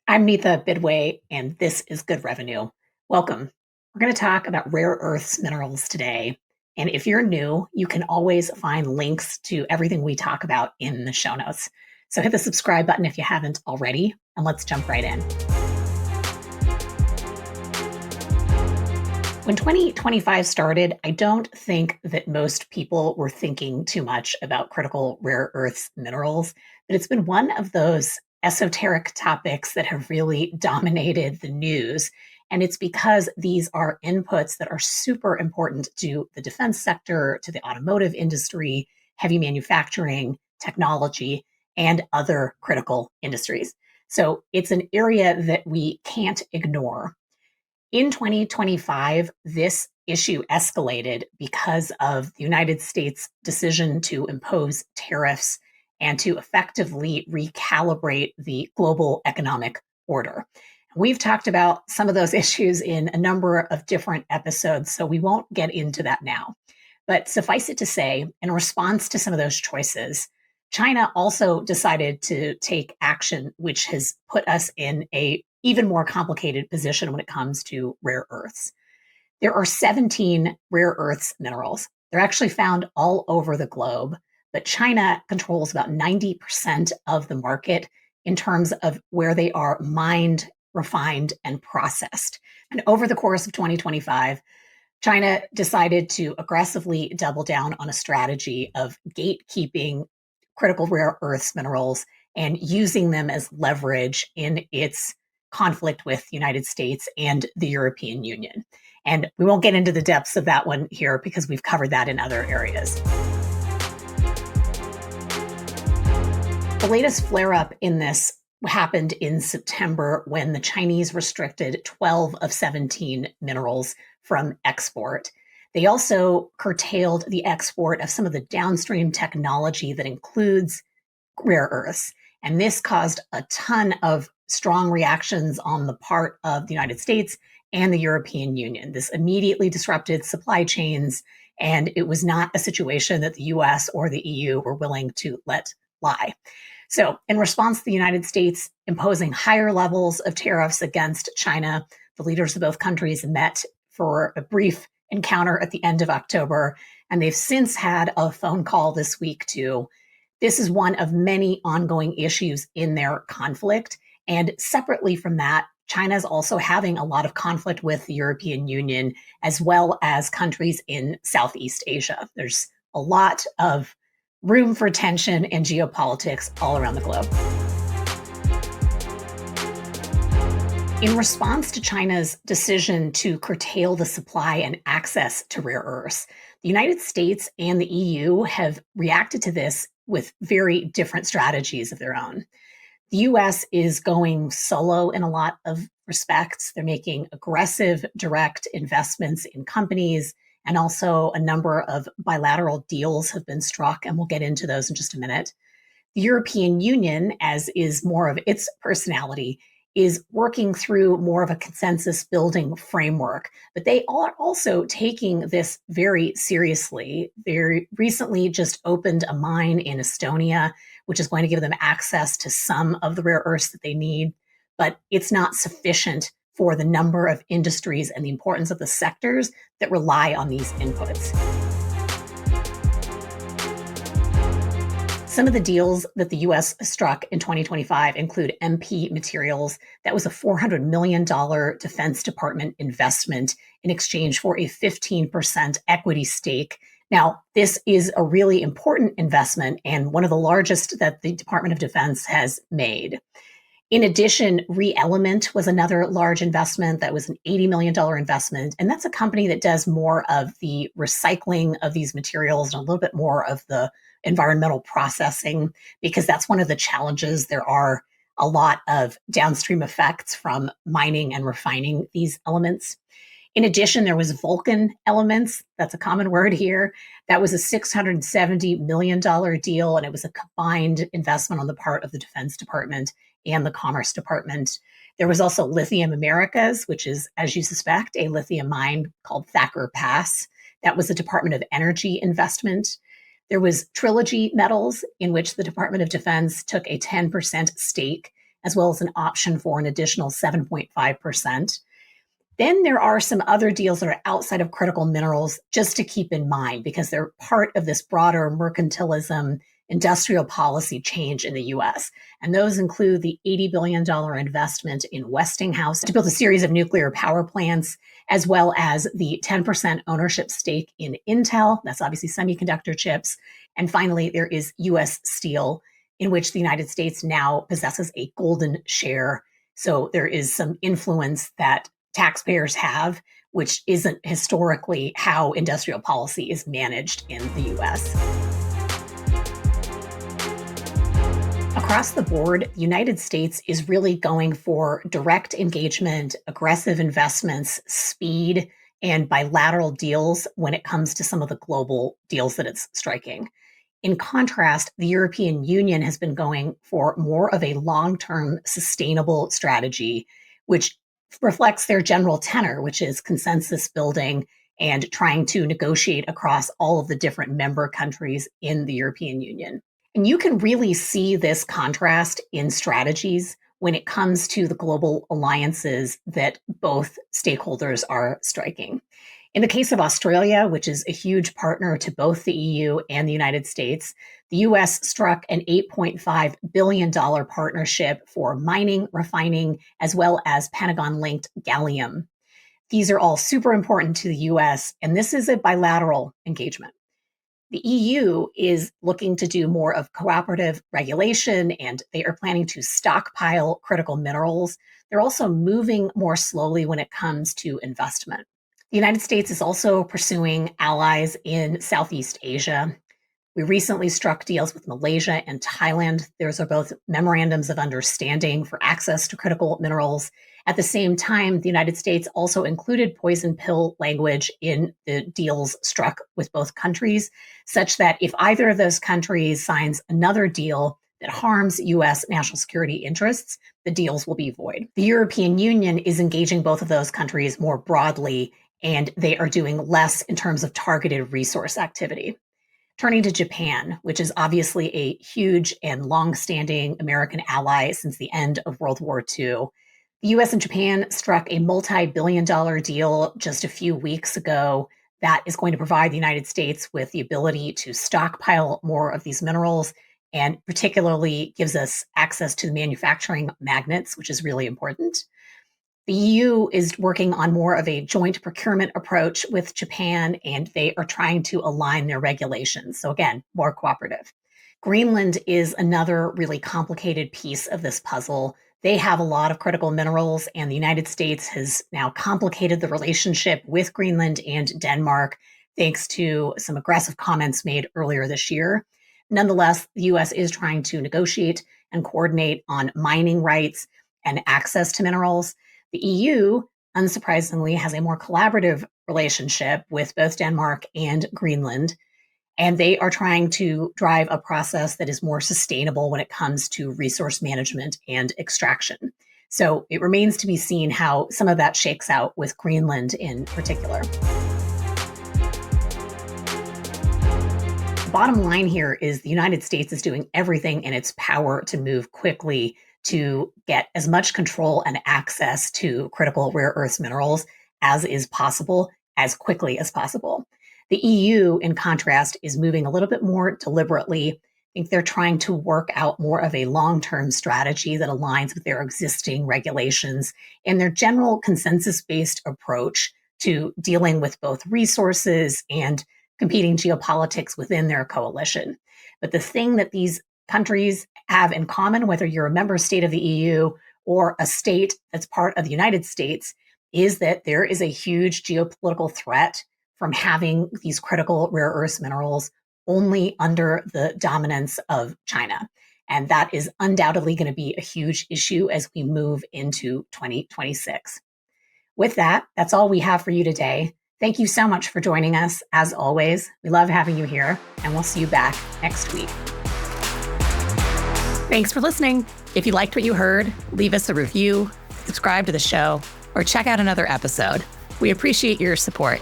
I'm Neetha Bidway, and this is Good Revenue. Welcome. We're going to talk about rare earths minerals today. And if you're new, you can always find links to everything we talk about in the show notes. So hit the subscribe button if you haven't already, and let's jump right in. When 2025 started, I don't think that most people were thinking too much about critical rare earths minerals, but it's been one of those esoteric topics that have really dominated the news. And it's because these are inputs that are super important to the defense sector, to the automotive industry, heavy manufacturing, technology, and other critical industries. So it's an area that we can't ignore. In 2025, this issue escalated because of the United States' decision to impose tariffs and to effectively recalibrate the global economic order. We've talked about some of those issues in a number of different episodes, so we won't get into that now. But suffice it to say, in response to some of those choices, China also decided to take action, which has put us in a even more complicated position when it comes to rare earths. There are 17 rare earths minerals. They're actually found all over the globe, but China controls about 90% of the market in terms of where they are mined, refined, and processed. And over the course of 2025, China decided to aggressively double down on a strategy of gatekeeping critical rare earths minerals and using them as leverage in its conflict with the United States and the European Union. And we won't get into the depths of that one here because we've covered that in other areas. The latest flare-up in this happened in September when the Chinese restricted 12 of 17 minerals from export. They also curtailed the export of some of the downstream technology that includes rare earths. And this caused a ton of strong reactions on the part of the United States and the European Union. This immediately disrupted supply chains, and it was not a situation that the US or the EU were willing to let lie. So, in response to the United States imposing higher levels of tariffs against China, the leaders of both countries met for a brief encounter at the end of October, and they've since had a phone call this week too. This is one of many ongoing issues in their conflict. And separately from that, China is also having a lot of conflict with the European Union, as well as countries in Southeast Asia. There's a lot of room for tension and geopolitics all around the globe. In response to China's decision to curtail the supply and access to rare earths, the United States and the EU have reacted to this with very different strategies of their own. The US is going solo in a lot of respects. They're making aggressive direct investments in companies, and also a number of bilateral deals have been struck, and we'll get into those in just a minute. The European Union, as is more of its personality, is working through more of a consensus building framework, but they are also taking this very seriously. They recently just opened a mine in Estonia, which is going to give them access to some of the rare earths that they need, but it's not sufficient for the number of industries and the importance of the sectors that rely on these inputs. Some of the deals that the US struck in 2025 include MP Materials. That was a $400 million Defense Department investment in exchange for a 15% equity stake. Now, this is a really important investment and one of the largest that the Department of Defense has made. In addition, ReElement was another large investment. That was an $80 million investment. And that's a company that does more of the recycling of these materials and a little bit more of the environmental processing, because that's one of the challenges. There are a lot of downstream effects from mining and refining these elements. In addition, there was Vulcan Elements. That's a common word here. That was a $670 million deal, and it was a combined investment on the part of the Defense Department and the Commerce Department. There was also Lithium Americas, which is, as you suspect, a lithium mine called Thacker Pass. That was a Department of Energy investment. There was Trilogy Metals, in which the Department of Defense took a 10% stake. as well as an option for an additional 7.5%. Then there are some other deals that are outside of critical minerals just to keep in mind because they're part of this broader mercantilism industrial policy change in the US. And those include the $80 billion investment in Westinghouse to build a series of nuclear power plants, as well as the 10% ownership stake in Intel. That's obviously semiconductor chips. And finally, there is US Steel, in which the United States now possesses a golden share. So there is some influence that taxpayers have, which isn't historically how industrial policy is managed in the US. Across the board, the United States is really going for direct engagement, aggressive investments, speed, and bilateral deals when it comes to some of the global deals that it's striking. In contrast, the European Union has been going for more of a long-term sustainable strategy, which reflects their general tenor, which is consensus building and trying to negotiate across all of the different member countries in the European Union. And you can really see this contrast in strategies when it comes to the global alliances that both stakeholders are striking. In the case of Australia, which is a huge partner to both the EU and the United States, the US struck an $8.5 billion partnership for mining, refining, as well as Pentagon-linked gallium. These are all super important to the US, and this is a bilateral engagement. The EU is looking to do more of cooperative regulation, and they are planning to stockpile critical minerals. They're also moving more slowly when it comes to investment. The United States is also pursuing allies in Southeast Asia. We recently struck deals with Malaysia and Thailand. Those are both memorandums of understanding for access to critical minerals. At the same time, the United States also included poison pill language in the deals struck with both countries, such that if either of those countries signs another deal that harms U.S. national security interests, the deals will be void. The European Union is engaging both of those countries more broadly, and they are doing less in terms of targeted resource activity. Turning to Japan, which is obviously a huge and long-standing American ally since the end of World War II, the US and Japan struck a multi-billion-dollar deal just a few weeks ago that is going to provide the United States with the ability to stockpile more of these minerals, and particularly gives us access to the manufacturing magnets, which is really important. The EU is working on more of a joint procurement approach with Japan, and they are trying to align their regulations. So again, more cooperative. Greenland is another really complicated piece of this puzzle. They have a lot of critical minerals, and the United States has now complicated the relationship with Greenland and Denmark, thanks to some aggressive comments made earlier this year. Nonetheless, the US is trying to negotiate and coordinate on mining rights and access to minerals. The EU, unsurprisingly, has a more collaborative relationship with both Denmark and Greenland, and they are trying to drive a process that is more sustainable when it comes to resource management and extraction. So it remains to be seen how some of that shakes out with Greenland in particular. The bottom line here is the United States is doing everything in its power to move quickly to get as much control and access to critical rare earth minerals as is possible, as quickly as possible. The EU, in contrast, is moving a little bit more deliberately. I think they're trying to work out more of a long-term strategy that aligns with their existing regulations and their general consensus-based approach to dealing with both resources and competing geopolitics within their coalition. But the thing that these countries have in common, whether you're a member state of the EU or a state that's part of the United States, is that there is a huge geopolitical threat from having these critical rare earth minerals only under the dominance of China. And that is undoubtedly going to be a huge issue as we move into 2026. With that, that's all we have for you today. Thank you so much for joining us. As always, we love having you here, and we'll see you back next week. Thanks for listening. If you liked what you heard, leave us a review, subscribe to the show, or check out another episode. We appreciate your support.